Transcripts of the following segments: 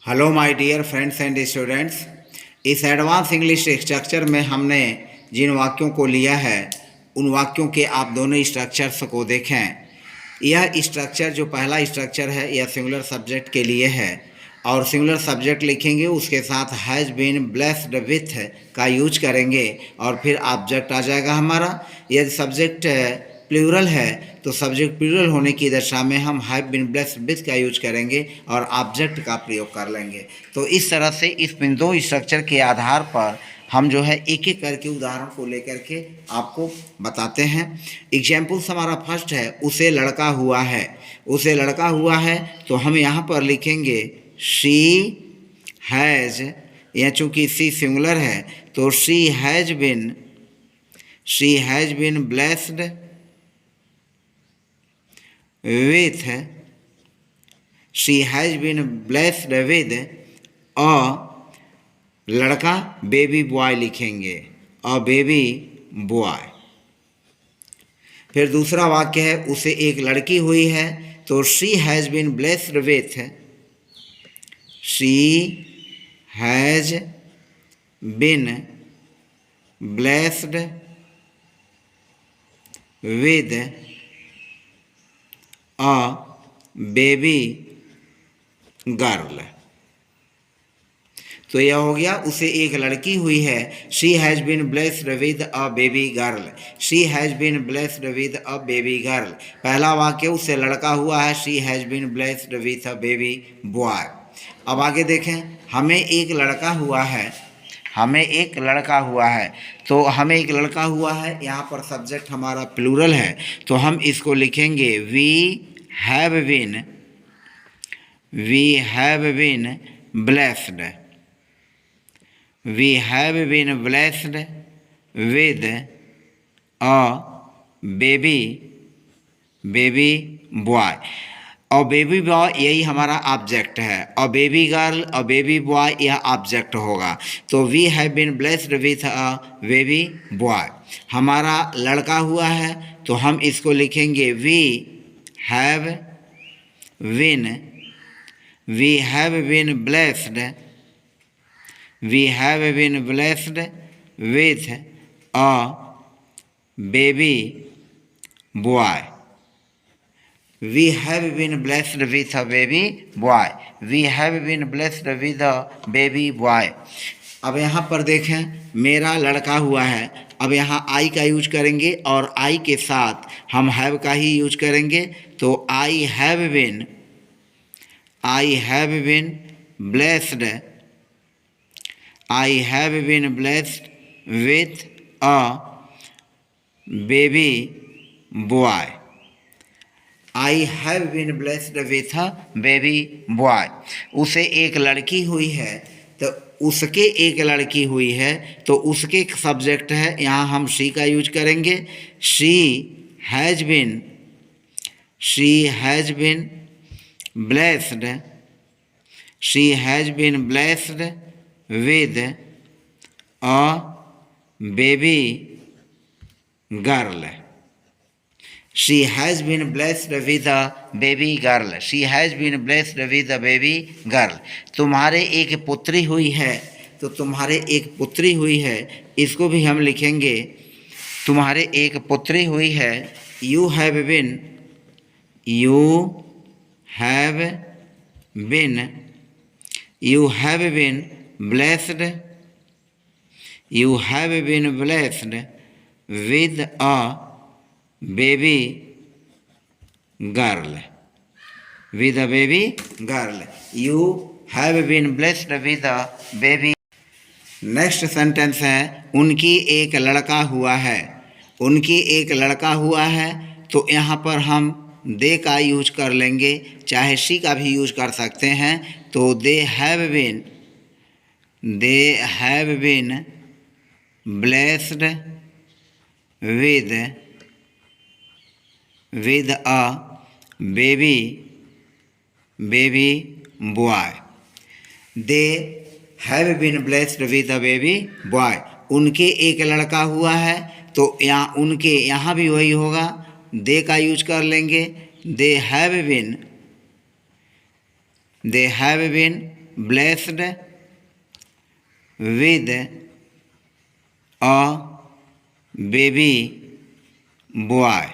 Hello my dear friends and students. इस advance English structure में हमने जिन वाक्यों को लिया है उन वाक्यों के आप दोनों स्ट्रक्चर्स को देखें। यह स्ट्रक्चर जो पहला स्ट्रक्चर है यह सिंगुलर सब्जेक्ट के लिए है और सिंगुलर सब्जेक्ट लिखेंगे उसके साथ हैज़ बीन ब्लेस्ड विथ का यूज करेंगे और फिर ऑब्जेक्ट आ जाएगा हमारा। यदि सब्जेक्ट प्लूरल है तो सब्जेक्ट प्लूरल होने की दशा में हम हैव बीन ब्लेस्ड विथ का यूज करेंगे और ऑब्जेक्ट का प्रयोग कर लेंगे। तो इस तरह से इस दो स्ट्रक्चर के आधार पर हम जो है एक एक करके उदाहरण को लेकर के आपको बताते हैं। एग्जाम्पल्स हमारा फर्स्ट है उसे लड़का हुआ है। उसे लड़का हुआ है तो हम यहाँ पर लिखेंगे शी हैज़, या चूँकि सी सिंगुलर है तो she has been blessed with she has been blessed with a लड़का बेबी बॉय लिखेंगे अ बेबी बॉय। फिर दूसरा वाक्य है उसे एक लड़की हुई है तो she has been blessed with a baby girl. तो यह हो गया उसे एक लड़की हुई है she has been blessed with a baby girl. She has been blessed with a baby girl. पहला वाक्य उसे लड़का हुआ है she has been blessed with a baby boy. अब आगे देखें हमें एक लड़का हुआ है तो हमें एक लड़का हुआ है यहाँ पर सब्जेक्ट हमारा प्लूरल है तो हम इसको लिखेंगे we have been blessed with a baby boy. और बेबी बॉय यही हमारा ऑब्जेक्ट है और बेबी गर्ल और बेबी बॉय यह ऑब्जेक्ट होगा। तो we have been blessed with a baby boy. हमारा लड़का हुआ है तो हम इसको लिखेंगे we have been blessed with a baby boy. We have been blessed with a baby boy. We have been blessed with a baby boy. अब यहाँ पर देखें मेरा लड़का हुआ है। अब यहाँ आई का यूज करेंगे और आई के साथ हम हैव का ही यूज करेंगे। तो I have been blessed with a baby boy. I have been blessed with a baby boy. उसे एक लड़की हुई है तो उसके एक लड़की हुई है तो उसके सब्जेक्ट है यहाँ हम शी का यूज करेंगे। She has been blessed with a baby girl. She has been blessed with a baby girl. She has been blessed with a baby girl. तुम्हारे एक पुत्री हुई है तो तुम्हारे एक पुत्री हुई है इसको भी हम लिखेंगे तुम्हारे एक पुत्री हुई है। You have been blessed with a baby girl. You have been blessed with a baby. Next sentence है उनकी एक लड़का हुआ है। उनकी एक लड़का हुआ है तो यहाँ पर हम दे का यूज कर लेंगे, चाहे शी का भी यूज कर सकते हैं। तो they have been blessed with a baby boy. They have been blessed with a baby boy. उनके एक लड़का हुआ है तो यहाँ उनके यहाँ भी वही होगा, दे का यूज कर लेंगे। they have been blessed with a baby boy.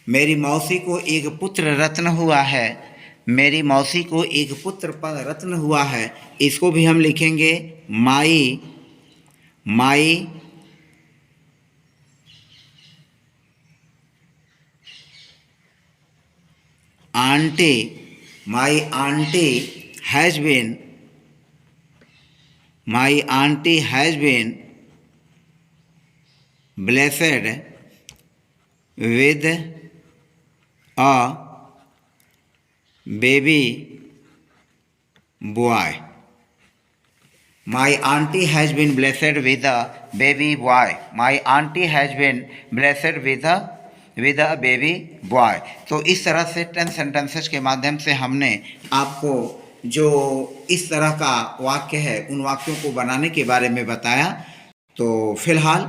मेरी मौसी को एक पुत्र रत्न हुआ है। मेरी मौसी को एक पुत्र रत्न हुआ है। इसको भी हम लिखेंगे my aunty has been blessed with a baby boy. My auntie has been blessed with a baby boy. My auntie has been blessed with a baby boy. तो इस तरह से 10 सेंटेंसेस के माध्यम से हमने आपको जो इस तरह का वाक्य है उन वाक्यों को बनाने के बारे में बताया। तो फिलहाल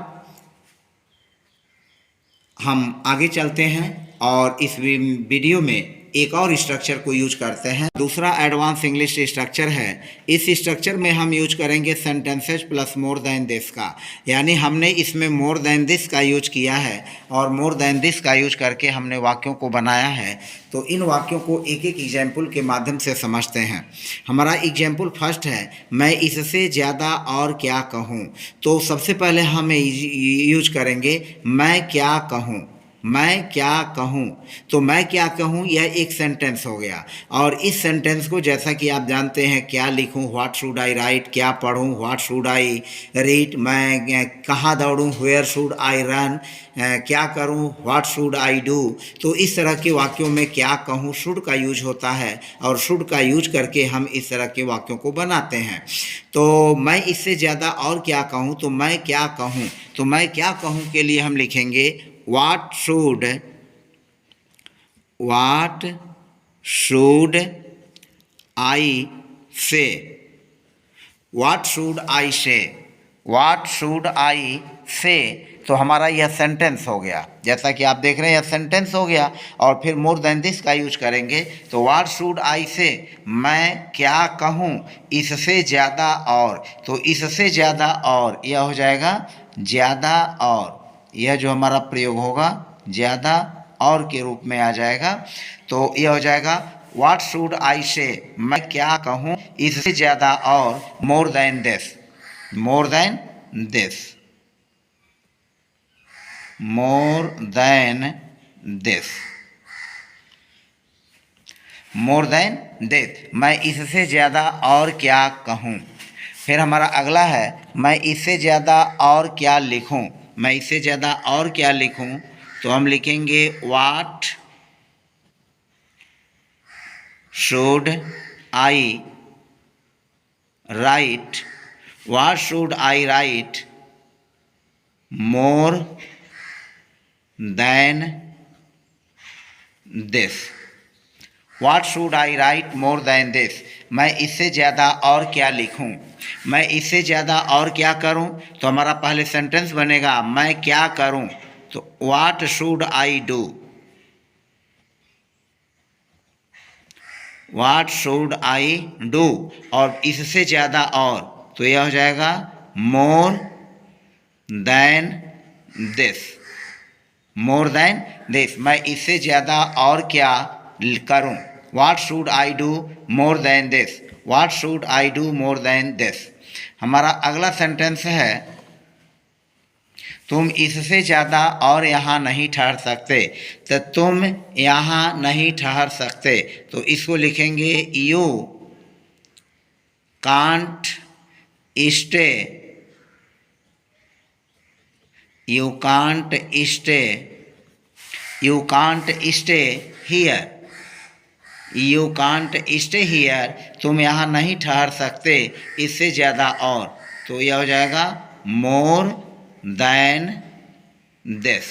हम आगे चलते हैं और इस वीडियो में एक और स्ट्रक्चर को यूज करते हैं। दूसरा एडवांस इंग्लिश स्ट्रक्चर है। इस स्ट्रक्चर में हम यूज करेंगे sentences plus more than this का, यानी हमने इसमें मोर देन दिस का यूज किया है और मोर देन दिस का यूज करके हमने वाक्यों को बनाया है। तो इन वाक्यों को एक एक एग्जाम्पल के माध्यम से समझते हैं। हमारा एग्जाम्पल फर्स्ट है, मैं इससे ज़्यादा और क्या कहूँ। तो सबसे पहले हम यूज करेंगे मैं क्या कहूँ। मैं क्या कहूँ, तो मैं क्या कहूँ यह एक सेंटेंस हो गया। और इस सेंटेंस को जैसा कि आप जानते हैं, क्या लिखूँ, व्हाट शुड आई राइट, क्या पढ़ूँ, व्हाट शुड आई रीड, मैं कहाँ दौड़ूँ, वेयर शुड आई रन, क्या करूँ, व्हाट शुड आई डू। तो इस तरह के वाक्यों में क्या कहूँ शुड का यूज होता है और शुड का यूज करके हम इस तरह के वाक्यों को बनाते हैं। तो मैं इससे ज़्यादा और क्या कहूँ, तो मैं क्या कहूँ। तो मैं क्या कहूँ के लिए हम लिखेंगे What should I say? What should I say? What should I say? तो हमारा यह सेंटेंस हो गया। जैसा कि आप देख रहे हैं यह सेंटेंस हो गया और फिर मोर देन दिस का यूज करेंगे। तो व्हाट शुड आई से, मैं क्या कहूँ इससे ज़्यादा और। तो इससे ज़्यादा और यह हो जाएगा ज़्यादा और। यह जो हमारा प्रयोग होगा ज़्यादा और के रूप में आ जाएगा। तो यह हो जाएगा व्हाट शुड आई से, मैं क्या कहूँ इससे ज़्यादा और, मोर than this, more than this, more than this, more than this, मैं इससे ज़्यादा और क्या कहूँ। फिर हमारा अगला है, मैं इससे ज़्यादा और क्या लिखूँ। मैं इससे ज़्यादा और क्या लिखूँ, तो हम लिखेंगे what should I right, what should I right more than this, what should I right more than this, मैं इससे ज़्यादा और क्या लिखूँ। मैं इससे ज़्यादा और क्या करूं, तो हमारा पहले सेंटेंस बनेगा मैं क्या करूं। तो what should I do, what should I do, और इससे ज़्यादा और, तो यह हो जाएगा more than this, more than this, मैं इससे ज़्यादा और क्या करूं। What should I do more than this, what should I do more than this. हमारा अगला सेंटेंस है, तुम इससे ज़्यादा और यहाँ नहीं ठहर सकते। तो तुम यहाँ नहीं ठहर सकते, तो इसको लिखेंगे you can't stay, you can't stay, you can't stay here, you can't stay here, तुम यहाँ नहीं ठहर सकते इससे ज़्यादा और। तो यह हो जाएगा more than this,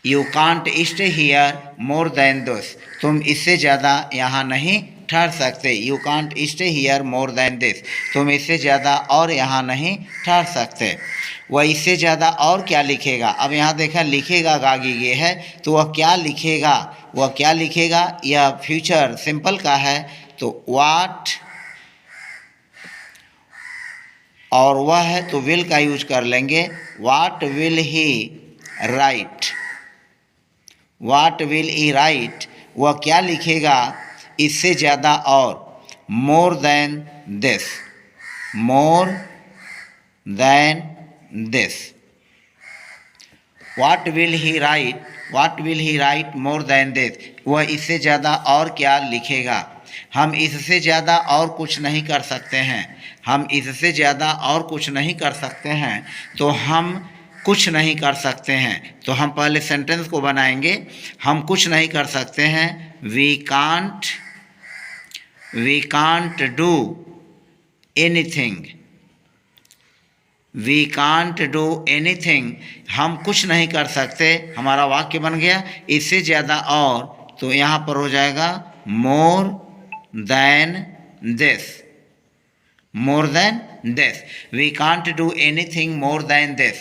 you can't stay here more than this, तुम इससे ज़्यादा यहाँ नहीं ठहर सकते। You can't stay here more than this, तुम इससे ज़्यादा और यहाँ नहीं ठहर सकते। वह इससे ज़्यादा और क्या लिखेगा। अब यहाँ देखा लिखेगा गागी ये है, तो वह क्या लिखेगा, वह क्या लिखेगा। यह फ्यूचर सिंपल का है, तो वाट और वह है तो विल का यूज कर लेंगे। What will he right, what will he right, वह क्या लिखेगा इससे ज़्यादा और। मोर than this, more than this. What will he right, what will he right more than this, वह इससे ज़्यादा और क्या लिखेगा। हम इससे ज़्यादा और कुछ नहीं कर सकते हैं, हम इससे ज़्यादा और कुछ नहीं कर सकते हैं, तो हम कुछ नहीं कर सकते हैं। तो हम पहले सेंटेंस को बनाएंगे। हम कुछ नहीं कर सकते हैं, we can't do anything, we can't do anything, हम कुछ नहीं कर सकते। हमारा वाक्य बन गया इससे ज़्यादा और, तो यहाँ पर हो जाएगा more than this, more than this. We can't do anything more than this,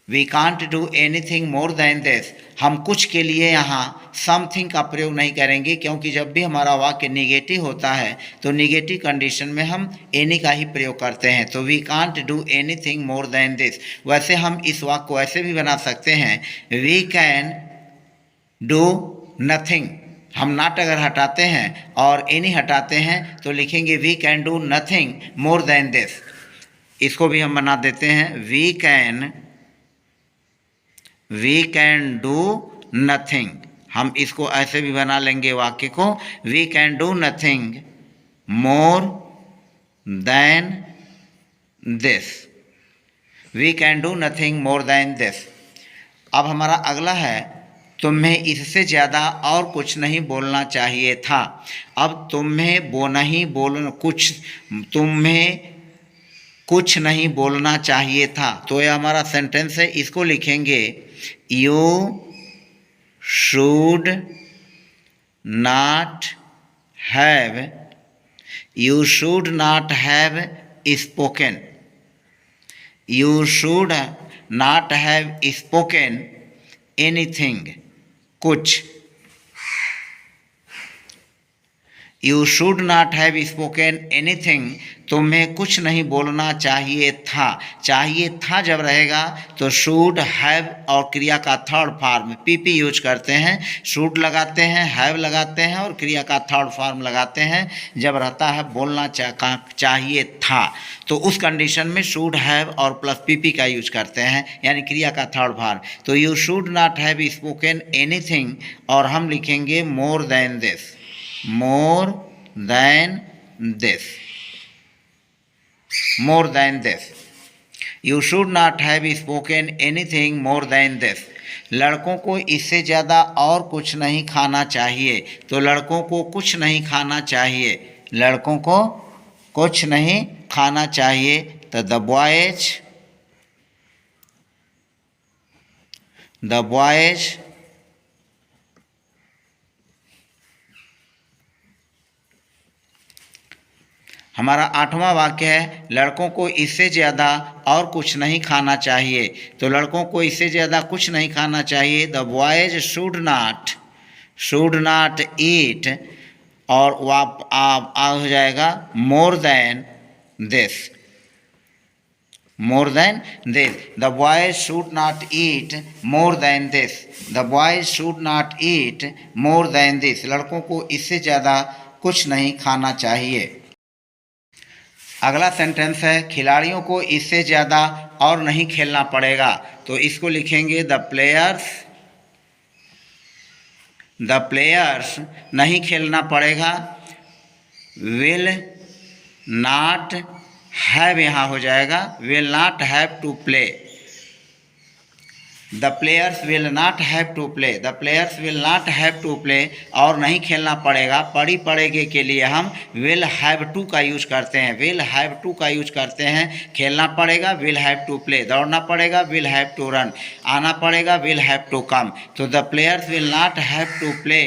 we can't do anything more than this. हम कुछ के लिए यहाँ समथिंग का प्रयोग नहीं करेंगे, क्योंकि जब भी हमारा वाक्य निगेटिव होता है तो निगेटिव कंडीशन में हम एनी का ही प्रयोग करते हैं। तो we can't do anything more than this. वैसे हम इस वाक्य को ऐसे भी बना सकते हैं, वी कैन डू नथिंग। हम नॉट अगर हटाते हैं और एनी हटाते हैं तो लिखेंगे we can do nothing more than this. इसको भी हम बना देते हैं, वी कैन डू नथिंग। हम इसको ऐसे भी बना लेंगे वाक्य को, we can do nothing more than this, we can do nothing more than this. अब हमारा अगला है, तुम्हें इससे ज़्यादा और कुछ नहीं बोलना चाहिए था। अब तुम्हें तुम्हें कुछ नहीं बोलना चाहिए था, तो यह हमारा सेंटेंस है। इसको लिखेंगे you should not have, you should not have spoken, you should not have spoken anything, कुछ। You should not have spoken anything, तुम्हें कुछ नहीं बोलना चाहिए था। चाहिए था जब रहेगा तो शुड हैव और क्रिया का थर्ड फॉर्म पीपी यूज करते हैं। शुड लगाते हैं, हैव लगाते हैं और क्रिया का थर्ड फॉर्म लगाते हैं जब रहता है बोलना चाहिए था, तो उस कंडीशन में शुड हैव और प्लस पीपी का यूज करते हैं, यानी क्रिया का थर्ड फॉर्म। तो you should not have spoken anything, और हम लिखेंगे more than this, more than this, more than this. You should not have spoken anything more than this. लड़कों को इससे ज़्यादा और कुछ नहीं खाना चाहिए, तो लड़कों को कुछ नहीं खाना चाहिए, लड़कों को कुछ नहीं खाना चाहिए। तो the boys हमारा आठवां वाक्य है, लड़कों को इससे ज़्यादा और कुछ नहीं खाना चाहिए, तो लड़कों को इससे ज़्यादा कुछ नहीं खाना चाहिए। The boys should not eat, और हो जाएगा more than this, more than this. The boys should not eat more than this, the boys should not eat more than this. लड़कों को इससे ज़्यादा कुछ नहीं खाना चाहिए। अगला सेंटेंस है, खिलाड़ियों को इससे ज़्यादा और नहीं खेलना पड़ेगा, तो इसको लिखेंगे द प्लेयर्स नहीं खेलना पड़ेगा, विल नॉट हैव यहाँ हो जाएगा, will not have to play. The players will not have to play, the players will not have to play, और नहीं खेलना पड़ेगा। पड़ेगे के लिए हम विल हैव टू का यूज करते हैं, विल हैव टू का यूज करते हैं। खेलना पड़ेगा विल हैव टू प्ले, दौड़ना पड़ेगा विल हैव टू रन, आना पड़ेगा विल हैव टू कम। तो the players will not have to play,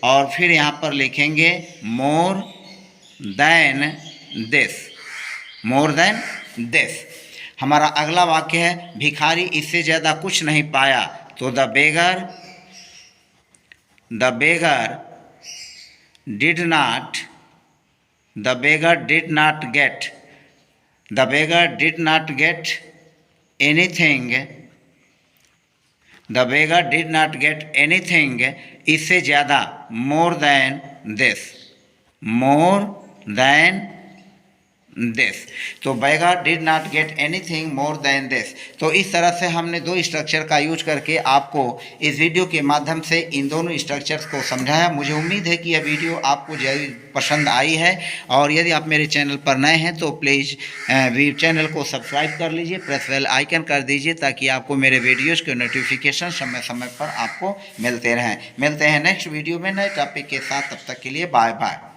और फिर यहाँ पर लिखेंगे more than this, more than this. हमारा अगला वाक्य है भिखारी इससे ज़्यादा कुछ नहीं पाया, तो the beggar did not get anything, the beggar did not get anything इससे ज़्यादा, मोर देन दिस। तो beggar did not get anything more than this. तो इस तरह से हमने दो स्ट्रक्चर का यूज करके आपको इस वीडियो के माध्यम से इन दोनों स्ट्रक्चर्स को समझाया। मुझे उम्मीद है कि यह वीडियो आपको पसंद आई है, और यदि आप मेरे चैनल पर नए हैं तो प्लीज़ चैनल को सब्सक्राइब कर लीजिए, प्रेस बेल आइकन कर दीजिए, ताकि आपको मेरे वीडियोज़ के नोटिफिकेशन समय समय पर आपको मिलते रहें। मिलते हैं नेक्स्ट वीडियो में नए टॉपिक के साथ, तब तक के लिए बाय बाय।